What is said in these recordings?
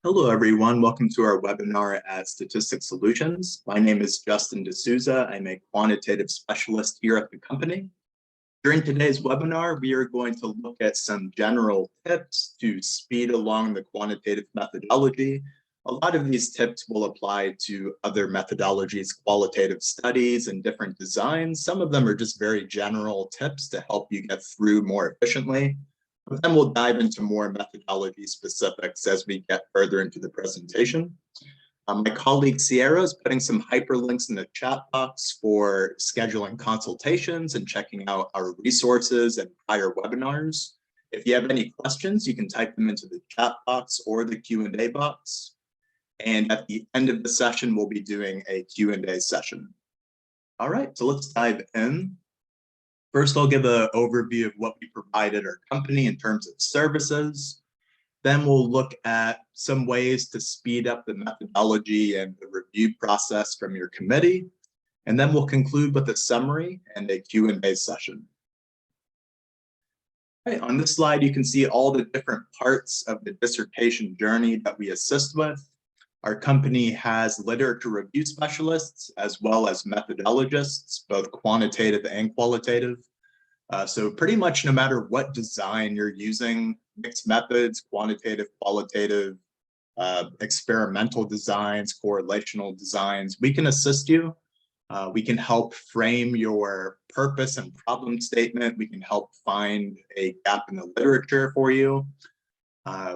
Hello, everyone. Welcome to our webinar at Statistics Solutions. My name is Justin D'Souza. I'm a quantitative specialist here at the company. During today's webinar, we are going to look at some general tips to speed along the quantitative methodology. A lot of these tips will apply to other methodologies, qualitative studies, and different designs. Some of them are just very general tips to help you get through more efficiently. But then we'll dive into more methodology specifics as we get further into the presentation. My colleague Sierra is putting some hyperlinks in the chat box for scheduling consultations and checking out our resources and prior webinars. If you have any questions, you can type them into the chat box or the Q&A box. And at the end of the session, we'll be doing a Q&A session. All right, so let's dive in. First, I'll give an overview of what we provide at our company in terms of services. Then we'll look at some ways to speed up the methodology and the review process from your committee. And then we'll conclude with a summary and a Q&A session. Okay, on this slide, you can see all the different parts of the dissertation journey that we assist with. Our company has literature review specialists as well as methodologists, both quantitative and qualitative. So pretty much no matter what design you're using, mixed methods, quantitative, qualitative, experimental designs, correlational designs, we can assist you. We can help frame your purpose and problem statement. We can help find a gap in the literature for you.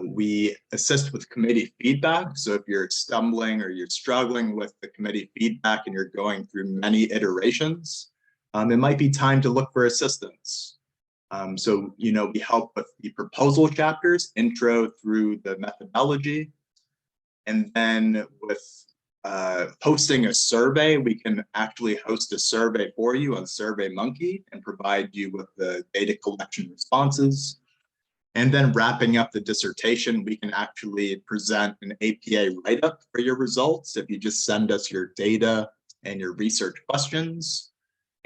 We assist with committee feedback. So if you're stumbling or you're struggling with the committee feedback and you're going through many iterations, it might be time to look for assistance. So, we help with the proposal chapters, intro through the methodology. And then with hosting a survey, we can actually host a survey for you on SurveyMonkey and provide you with the data collection responses. And then wrapping up the dissertation, we can actually present an APA write-up for your results if you just send us your data and your research questions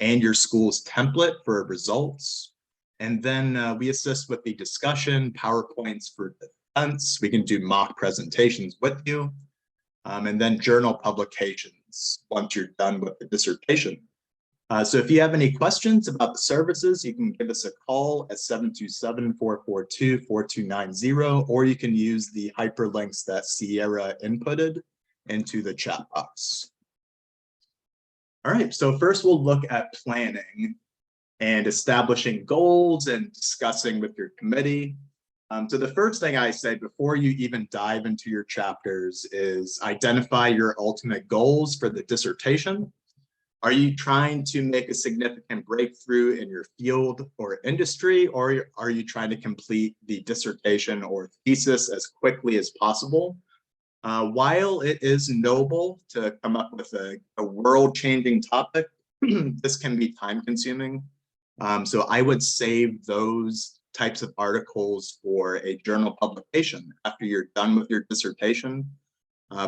and your school's template for results. And then we assist with the discussion, PowerPoints for defense. We can do mock presentations with you. And then journal publications once you're done with the dissertation. So if you have any questions about the services, you can give us a call at 727-442-4290, or you can use the hyperlinks that Sierra inputted into the chat box. All right, so first we'll look at planning and establishing goals and discussing with your committee. So the first thing I say before you even dive into your chapters is identify your ultimate goals for the dissertation. Are you trying to make a significant breakthrough in your field or industry, or are you trying to complete the dissertation or thesis as quickly as possible? While it is noble to come up with a world-changing topic, this can be time-consuming. So I would save those types of articles for a journal publication after you're done with your dissertation.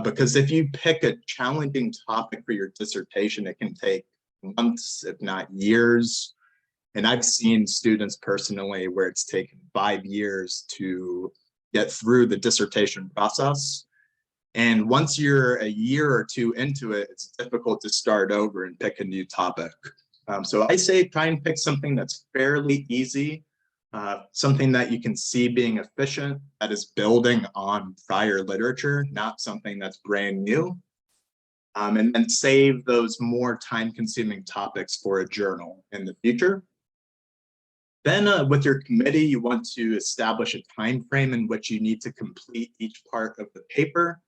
Because if you pick a challenging topic for your dissertation, it can take months, if not years. And I've seen students personally where it's taken 5 years to get through the dissertation process. And once you're a year or two into it, it's difficult to start over and pick a new topic. So I say try and pick something that's fairly easy, something that you can see being efficient, that is building on prior literature, not something that's brand new. And then save those more time-consuming topics for a journal in the future. Then with your committee, you want to establish a time frame in which you need to complete each part of the paper.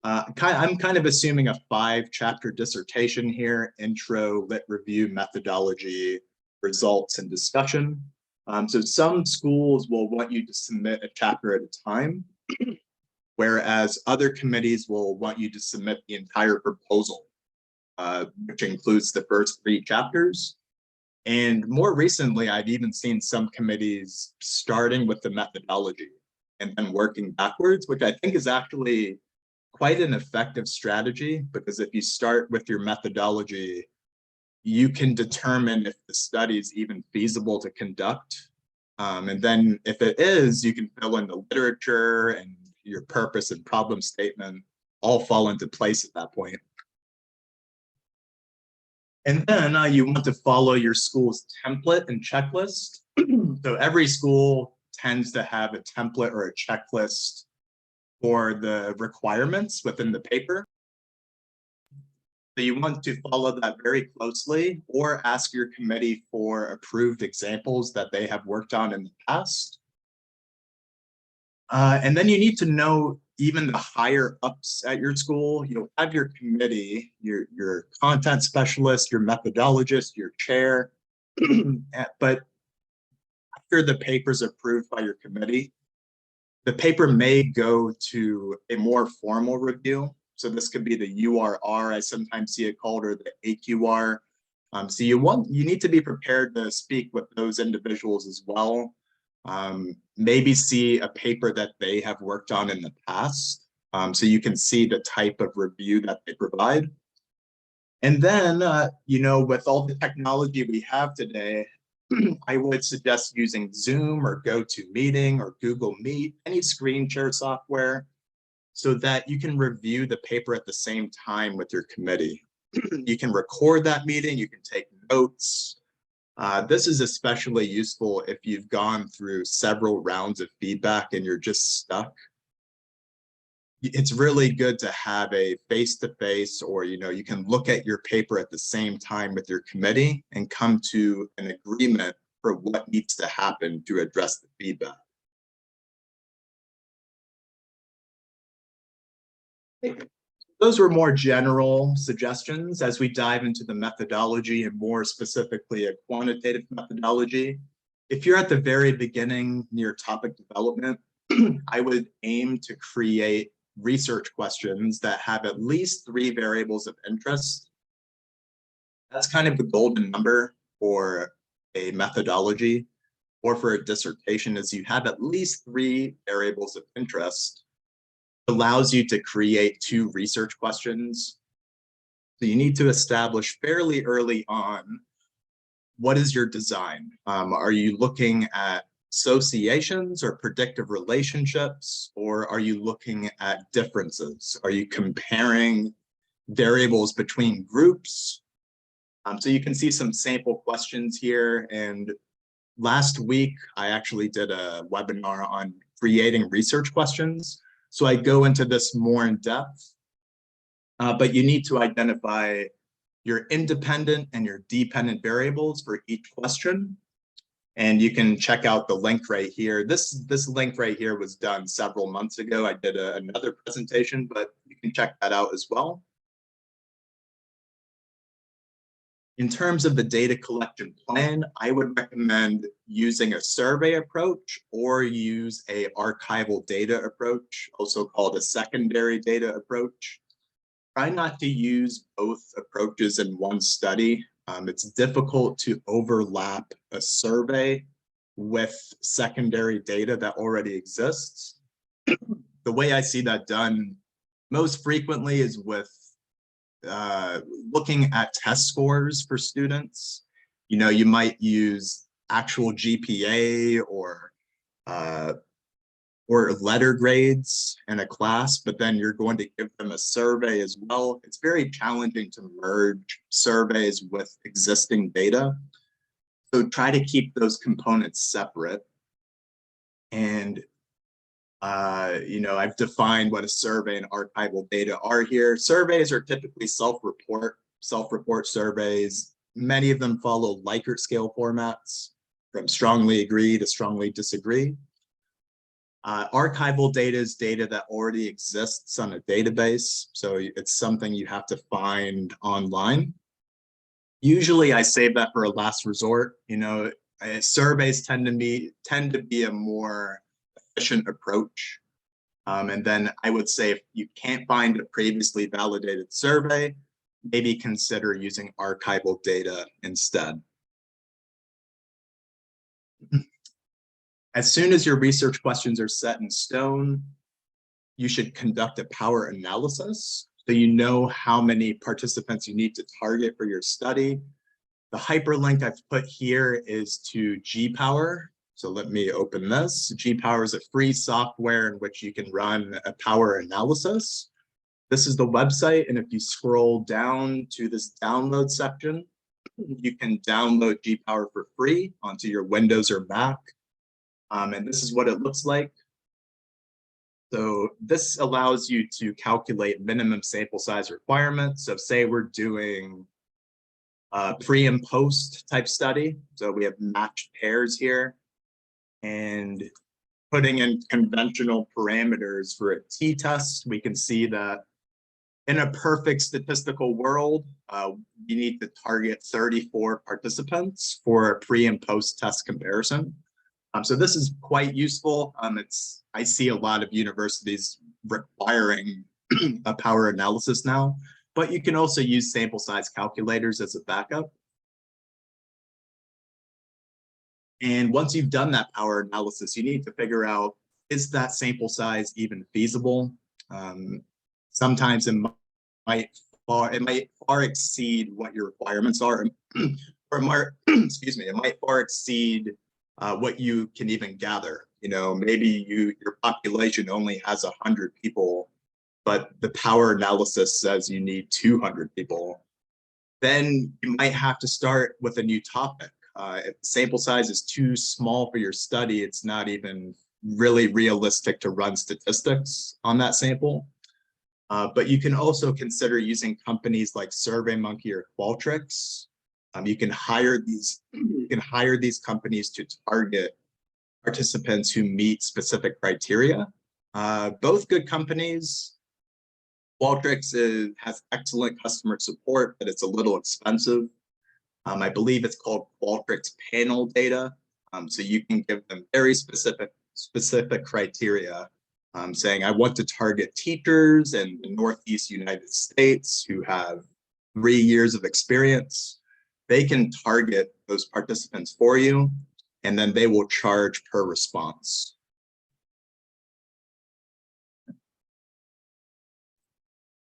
I'm kind of assuming a 5-chapter dissertation here: intro, lit review, methodology, results, and discussion. So some schools will want you to submit a chapter at a time, whereas other committees will want you to submit the entire proposal, which includes the first 3 chapters. And more recently, I've even seen some committees starting with the methodology and then working backwards, which I think is actually quite an effective strategy, because if you start with your methodology, you can determine if the study is even feasible to conduct. And then if it is, you can fill in the literature and your purpose and problem statement all fall into place at that point. And then you want to follow your school's template and checklist. So every school tends to have a template or a checklist for the requirements within the paper. So you want to follow that very closely, or ask your committee for approved examples that they have worked on in the past. And then you need to know even the higher ups at your school. You'll have your committee, your content specialist, your methodologist, your chair. But after the paper's approved by your committee, the paper may go to a more formal review. So this could be the URR, I sometimes see it called, or the AQR. So you need to be prepared to speak with those individuals as well. Maybe see a paper that they have worked on in the past, so you can see the type of review that they provide. And then, with all the technology we have today, I would suggest using Zoom or GoToMeeting or Google Meet, any screen share software, so that you can review the paper at the same time with your committee. You can record that meeting, you can take notes. This is especially useful if you've gone through several rounds of feedback and you're just stuck. It's really good to have a face-to-face, or you can look at your paper at the same time with your committee and come to an agreement for what needs to happen to address the feedback. Those were more general suggestions. As we dive into the methodology, and more specifically a quantitative methodology, if you're at the very beginning near topic development, I would aim to create research questions that have at least 3 variables of interest. That's kind of the golden number for a methodology or for a dissertation, is you have at least 3 variables of interest. Allows you to create 2 research questions. So you need to establish fairly early on, what is your design? Are you looking at associations or predictive relationships, or are you looking at differences? Are you comparing variables between groups? So you can see some sample questions here. And last week, I actually did a webinar on creating research questions. So I go into this more in depth, but you need to identify your independent and your dependent variables for each question. And you can check out the link right here. This link right here was done several months ago. I did another presentation, but you can check that out as well. In terms of the data collection plan, I would recommend using a survey approach, or use a archival data approach, also called a secondary data approach. Try not to use both approaches in one study. It's difficult to overlap a survey with secondary data that already exists. The way I see that done most frequently is with looking at test scores for students. You might use actual GPA or letter grades in a class, but then you're going to give them a survey as well. It's very challenging to merge surveys with existing data. So try to keep those components separate. And I've defined what a survey and archival data are here. Surveys are typically self-report surveys. Many of them follow Likert scale formats, from strongly agree to strongly disagree. Archival data is data that already exists on a database, so it's something you have to find online. Usually I save that for a last resort. Surveys tend to be a more efficient approach. And then I would say, if you can't find a previously validated survey, maybe consider using archival data instead. As soon as your research questions are set in stone, you should conduct a power analysis, so you know how many participants you need to target for your study. The hyperlink I've put here is to GPower. So let me open this. G-Power is a free software in which you can run a power analysis. This is the website, and if you scroll down to this download section, you can download G-Power for free onto your Windows or Mac. And this is what it looks like. So this allows you to calculate minimum sample size requirements. So say we're doing a pre and post type study. So we have matched pairs here, and putting in conventional parameters for a t-test, we can see that in a perfect statistical world, you need to target 34 participants for a pre and post test comparison. So this is quite useful. I see a lot of universities requiring a power analysis now, but you can also use sample size calculators as a backup. And once you've done that power analysis, you need to figure out, is that sample size even feasible? Sometimes it might far exceed what your requirements are, or excuse me, it might far exceed what you can even gather. You know, maybe your population only has 100 people, but the power analysis says you need 200 people. Then you might have to start with a new topic. If the sample size is too small for your study, it's not even really realistic to run statistics on that sample. But you can also consider using companies like SurveyMonkey or Qualtrics. You can hire these companies to target participants who meet specific criteria. Both good companies. Qualtrics has excellent customer support, but it's a little expensive. I believe it's called Qualtrics panel data. So you can give them very specific criteria, saying I want to target teachers in the Northeast United States who have 3 years of experience. They can target those participants for you, and then they will charge per response.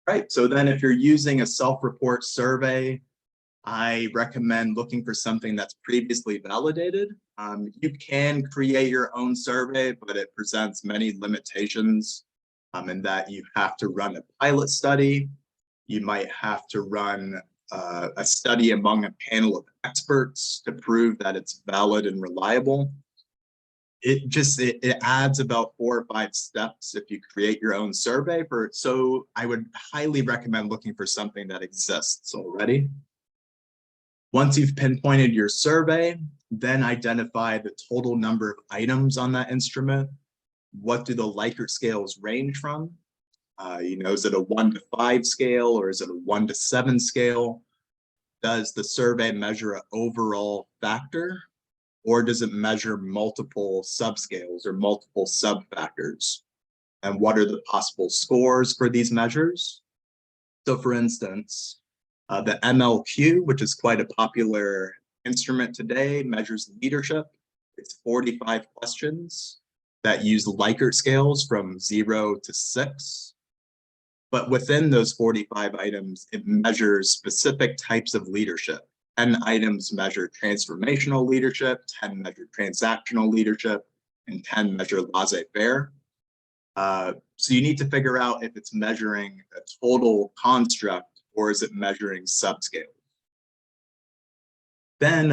Right, so then if you're using a self-report survey, I recommend looking for something that's previously validated. You can create your own survey, but it presents many limitations in that you have to run a pilot study. You might have to run a study among a panel of experts to prove that it's valid and reliable. It adds about 4 or 5 steps if you create your own survey. So I would highly recommend looking for something that exists already. Once you've pinpointed your survey, then identify the total number of items on that instrument. What do the Likert scales range from? Is it a 1 to 5 scale, or is it a 1 to 7 scale? Does the survey measure an overall factor, or does it measure multiple subscales or multiple sub-factors? And what are the possible scores for these measures? So for instance, the MLQ, which is quite a popular instrument today, measures leadership. It's 45 questions that use Likert scales from 0 to 6. But within those 45 items, it measures specific types of leadership. 10 items measure transformational leadership, 10 measure transactional leadership, and 10 measure laissez-faire. So you need to figure out if it's measuring a total construct, or is it measuring subscale? Then,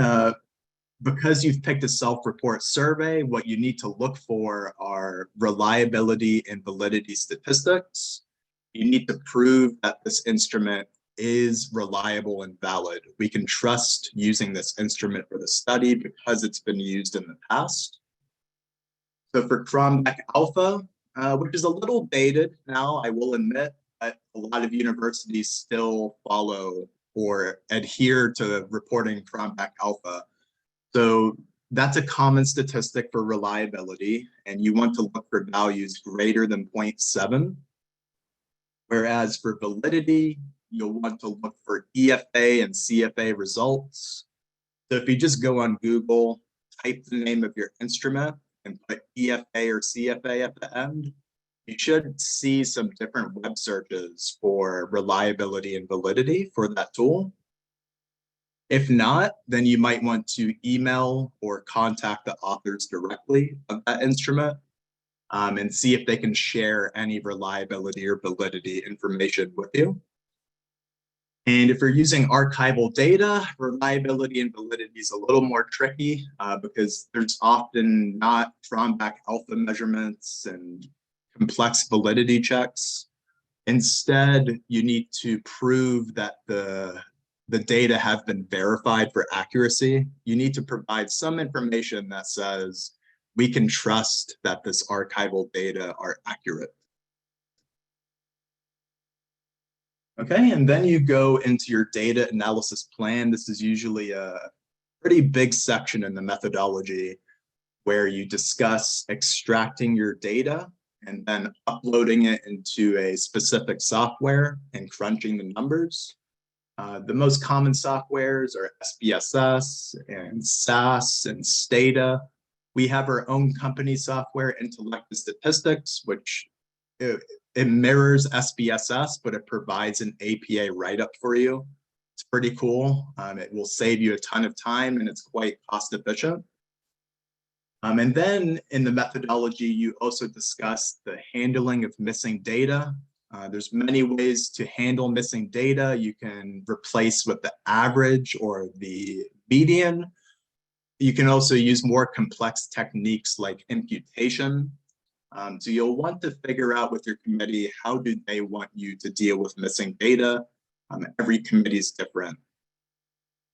because you've picked a self-report survey, what you need to look for are reliability and validity statistics. You need to prove that this instrument is reliable and valid. We can trust using this instrument for the study because it's been used in the past. So for Cronbach Alpha, which is a little dated now, I will admit, but a lot of universities still follow or adhere to reporting Cronbach Alpha. So that's a common statistic for reliability, and you want to look for values greater than 0.7. Whereas for validity, you'll want to look for EFA and CFA results. So if you just go on Google, type the name of your instrument, and put EFA or CFA at the end, you should see some different web searches for reliability and validity for that tool. If not, then you might want to email or contact the authors directly of that instrument and see if they can share any reliability or validity information with you. And if you're using archival data, reliability and validity is a little more tricky because there's often not Cronbach alpha measurements and complex validity checks. Instead, you need to prove that the data have been verified for accuracy. You need to provide some information that says, we can trust that this archival data are accurate. Okay, and then you go into your data analysis plan. This is usually a pretty big section in the methodology where you discuss extracting your data and then uploading it into a specific software and crunching the numbers. The most common softwares are SPSS and SAS and Stata. We have our own company software, Intellectus Statistics, which it mirrors SPSS, but it provides an APA write-up for you. It's pretty cool. It will save you a ton of time and it's quite cost efficient. And then in the methodology, you also discuss the handling of missing data. There's many ways to handle missing data. You can replace with the average or the median. You can also use more complex techniques like imputation. So you'll want to figure out with your committee, how do they want you to deal with missing data? Every committee is different.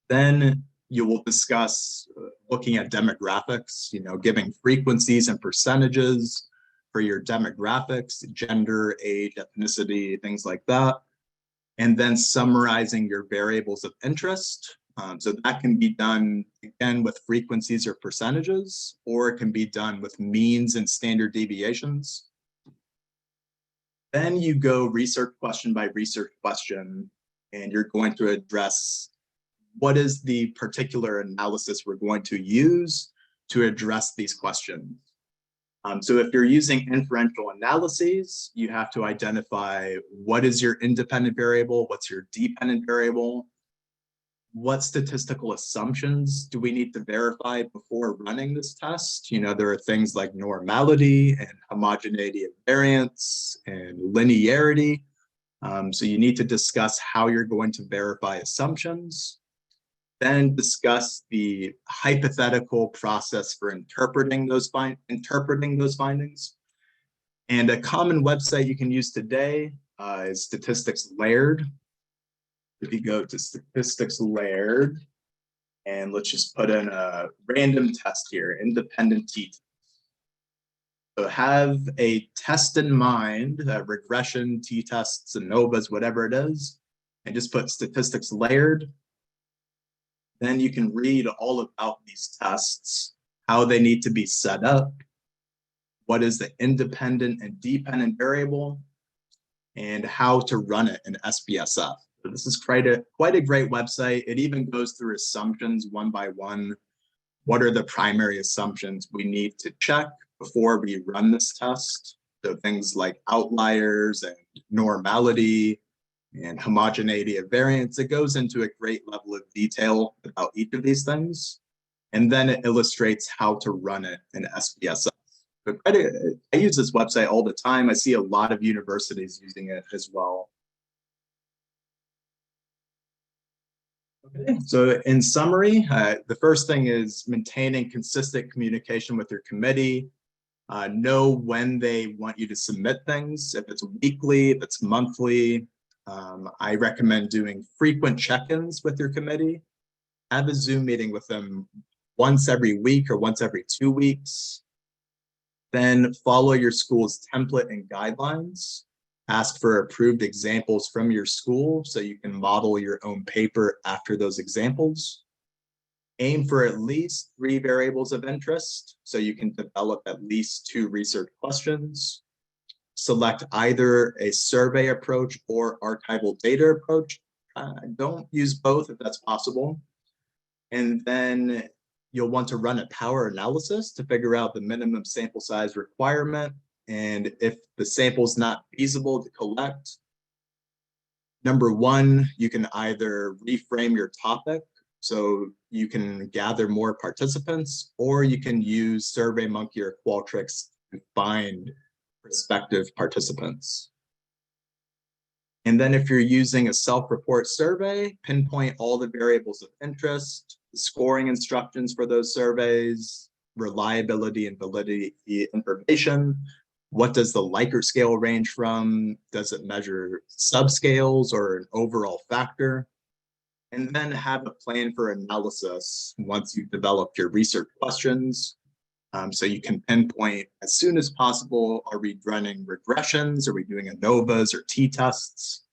Then you will discuss looking at demographics, giving frequencies and percentages for your demographics, gender, age, ethnicity, things like that. And then summarizing your variables of interest. So that can be done, again, with frequencies or percentages, or it can be done with means and standard deviations. Then you go research question by research question, and you're going to address what is the particular analysis we're going to use to address these questions. So if you're using inferential analyses, you have to identify what is your independent variable, what's your dependent variable, what statistical assumptions do we need to verify before running this test? There are things like normality and homogeneity of variance and linearity. So you need to discuss how you're going to verify assumptions. Then discuss the hypothetical process for interpreting those findings. And a common website you can use today is Statistics Layered. If you go to Statistics Layered, and let's just put in a random test here, independent t-test. So have a test in mind, regression, t-tests, ANOVAs, whatever it is, and just put Statistics Layered. Then you can read all about these tests, how they need to be set up, what is the independent and dependent variable, and how to run it in SPSS. So this is quite a great website. It even goes through assumptions one by one. What are the primary assumptions we need to check before we run this test? So things like outliers and normality and homogeneity of variance. It goes into a great level of detail about each of these things. And then it illustrates how to run it in SPSS. So I use this website all the time. I see a lot of universities using it as well. Okay, so in summary, the first thing is maintaining consistent communication with your committee. Know when they want you to submit things. If it's weekly, if it's monthly, I recommend doing frequent check-ins with your committee. Have a Zoom meeting with them once every week or once every 2 weeks. Then follow your school's template and guidelines. Ask for approved examples from your school so you can model your own paper after those examples. Aim for at least 3 variables of interest so you can develop at least 2 research questions. Select either a survey approach or archival data approach. Don't use both if that's possible. And then you'll want to run a power analysis to figure out the minimum sample size requirement. And if the sample is not feasible to collect, number 1, you can either reframe your topic So you can gather more participants, or you can use SurveyMonkey or Qualtrics to find prospective participants. And then if you're using a self-report survey, pinpoint all the variables of interest, the scoring instructions for those surveys, reliability and validity information. What does the Likert scale range from? Does it measure subscales or an overall factor? And then have a plan for analysis once you've developed your research questions. So you can pinpoint as soon as possible, are we running regressions? Are we doing ANOVAs or t-tests?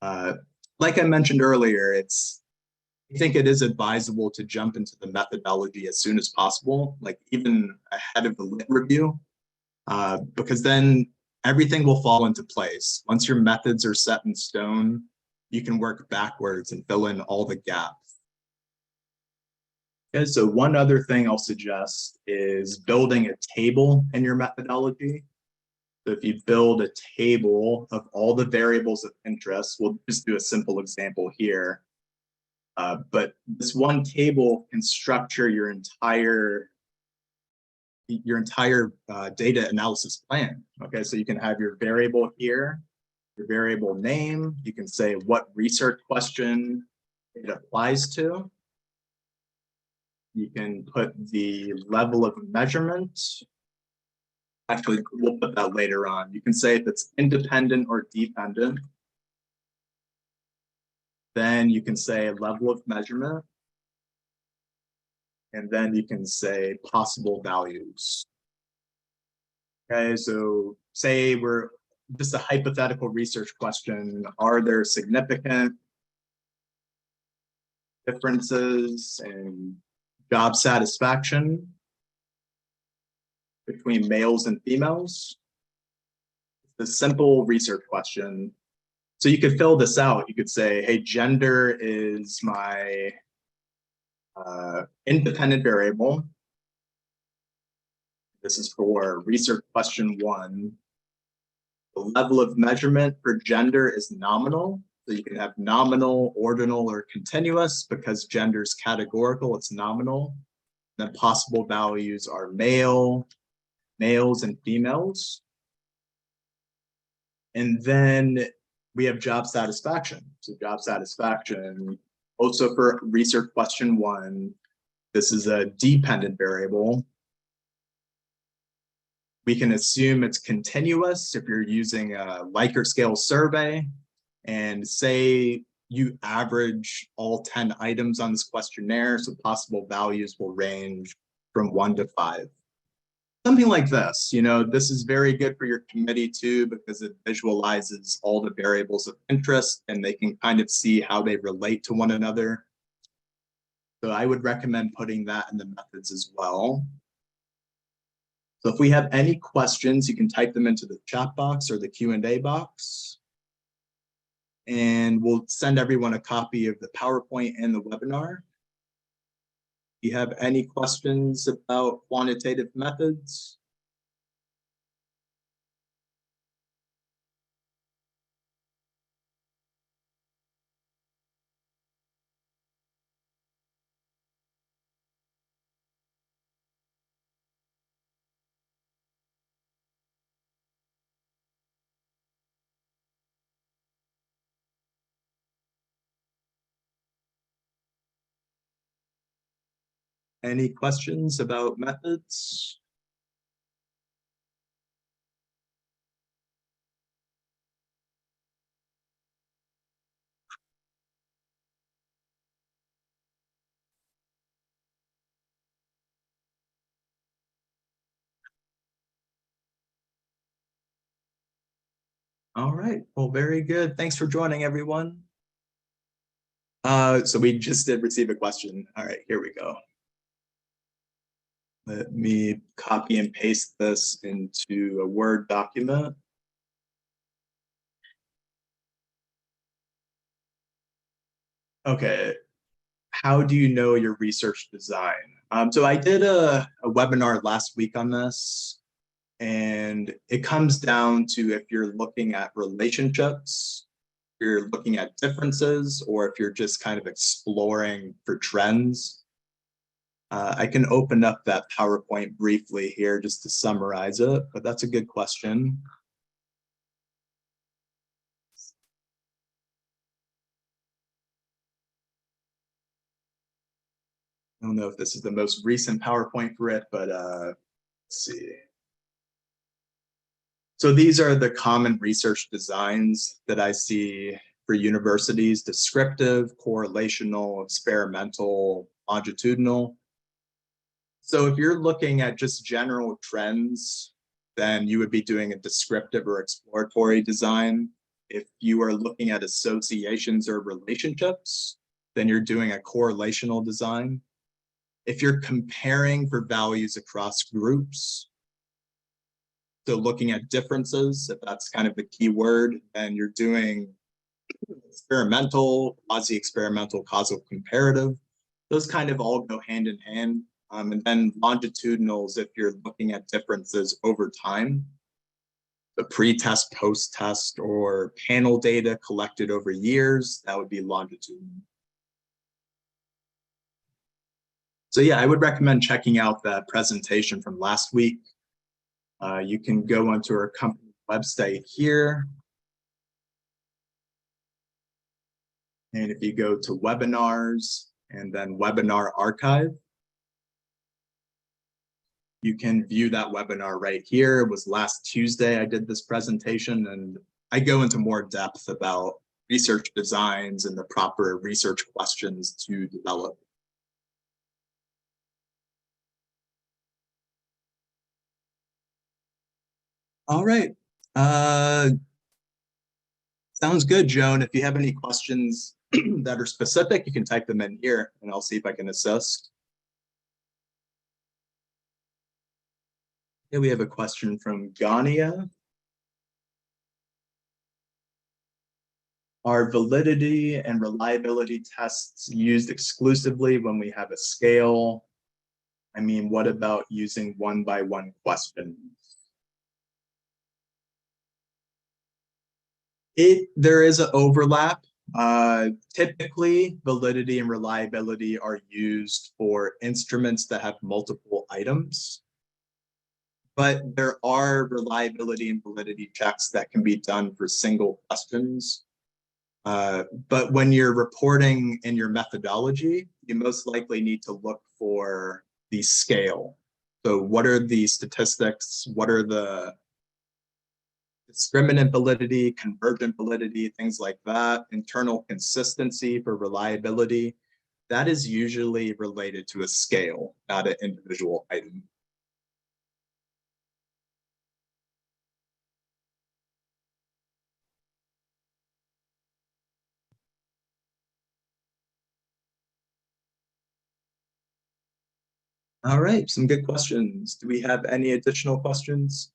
Like I mentioned earlier, I think it is advisable to jump into the methodology as soon as possible, like even ahead of the lit review, because then everything will fall into place. Once your methods are set in stone, you can work backwards and fill in all the gaps. Okay, so one other thing I'll suggest is building a table in your methodology. So if you build a table of all the variables of interest, we'll just do a simple example here. But this one table can structure your entire data analysis plan. Okay, so you can have your variable here, your variable name. You can say what research question it applies to. You can put the level of measurement. Actually, we'll put that later on. You can say if it's independent or dependent. Then you can say level of measurement. And then you can say possible values. Okay, so say we're just a hypothetical research question. Are there significant differences in job satisfaction between males and females? It's a simple research question. So you could fill this out. You could say, hey, gender is my independent variable. This is for research question 1. The level of measurement for gender is nominal. So you can have nominal, ordinal, or continuous. Because gender is categorical, it's nominal. Then possible values are males and females. And then we have job satisfaction. So job satisfaction, also for research question 1, this is a dependent variable. We can assume it's continuous if you're using a Likert scale survey, and say you average all 10 items on this questionnaire, so possible values will range from 1 to 5. Something like this, this is very good for your committee too, because it visualizes all the variables of interest and they can kind of see how they relate to one another. So I would recommend putting that in the methods as well. So if we have any questions, you can type them into the chat box or the Q&A box. And we'll send everyone a copy of the PowerPoint and the webinar. Do you have any questions about quantitative methods? Any questions about methods? All right, well, very good. Thanks for joining, everyone. So we just did receive a question. All right, here we go. Let me copy and paste this into a Word document. Okay, how do you know your research design? So I did a webinar last week on this, and it comes down to if you're looking at relationships you're looking at differences or if you're just kind of exploring for trends. I can open up that PowerPoint briefly here just to summarize it, but that's a good question. I don't know if this is the most recent PowerPoint for it, but let's see. So these are the common research designs that I see for universities: descriptive, correlational, experimental, longitudinal. So if you're looking at just general trends, then you would be doing a descriptive or exploratory design. If you are looking at associations or relationships, then you're doing a correlational design. If you're comparing for values across groups, so looking at differences, if that's kind of the key word, then you're doing experimental, quasi-experimental, causal comparative. Those kind of all go hand in hand. And then longitudinals, if you're looking at differences over time, the pre-test, post-test, or panel data collected over years, that would be longitudinal. So yeah, I would recommend checking out that presentation from last week. You can go onto our company website here. And if you go to webinars and then webinar archive, you can view that webinar right here. It was last Tuesday I did this presentation, and I go into more depth about research designs and the proper research questions to develop. All right. Sounds good, Joan. If you have any questions that are specific, you can type them in here and I'll see if I can assist. Here we have a question from Gania. Are validity and reliability tests used exclusively when we have a scale? I mean, what about using one-by-one questions? There is an overlap. Typically, validity and reliability are used for instruments that have multiple items. But there are reliability and validity checks that can be done for single questions. But when you're reporting in your methodology, you most likely need to look for the scale. So what are the statistics? What are the discriminant validity, convergent validity, things like that, internal consistency for reliability? That is usually related to a scale, not an individual item. All right, some good questions. Do we have any additional questions?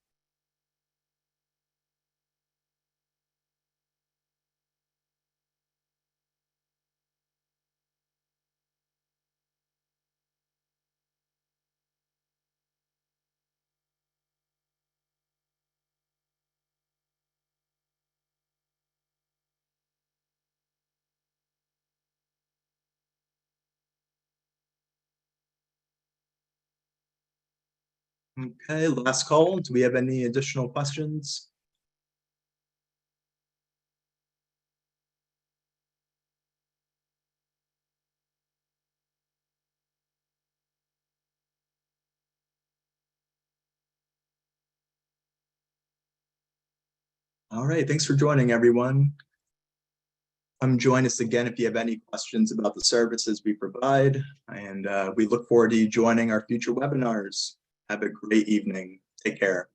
Okay, last call. Do we have any additional questions? All right, thanks for joining, everyone. Come join us again if you have any questions about the services we provide, and we look forward to you joining our future webinars. Have a great evening. Take care.